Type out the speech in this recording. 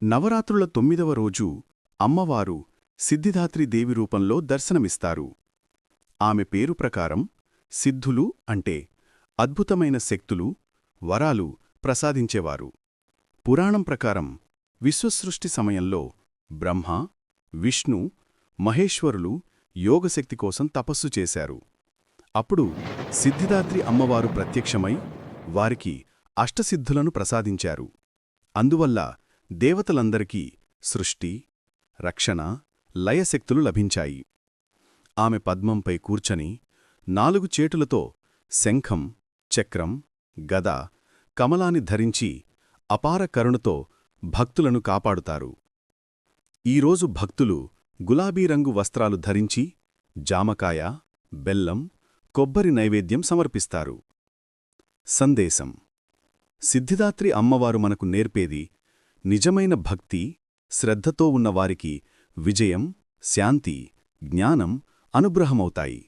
నవరాత్రుల 9వ రోజు అమ్మవారు సిద్ధిదాత్రీదేవి రూపంలో దర్శనమిస్తారు. ఆమె పేరు ప్రకారం సిద్ధులు అంటే అద్భుతమైన శక్తులు, వరాలు ప్రసాదించేవారు. పురాణం ప్రకారం విశ్వసృష్టి సమయంలో బ్రహ్మ, విష్ణు, మహేశ్వరులు యోగశక్తి కోసం తపస్సు చేశారు. అప్పుడు సిద్ధిదాత్రి అమ్మవారు ప్రత్యక్షమై వారికి అష్టసిద్ధులను ప్రసాదించారు. అందువల్ల దేవతలందరికీ సృష్టి, రక్షణ, లయశక్తులు లభించాయి. ఆమె పద్మంపై కూర్చని 4 చేతులతో శంఖం, చక్రం, గద, కమలాన్ని ధరించి అపార కరుణతో భక్తులను కాపాడుతారు. ఈరోజు భక్తులు గులాబీ రంగు వస్త్రాలు ధరించి జామకాయ, బెల్లం, కొబ్బరి నైవేద్యం సమర్పిస్తారు. సందేశం: సిద్ధిదాత్రి అమ్మవారు మనకు నేర్పేది నిజమైన భక్తి, శ్రద్ధతో ఉన్నవారికి విజయం, శాంతి, జ్ఞానం అనుగ్రహమవుతాయి.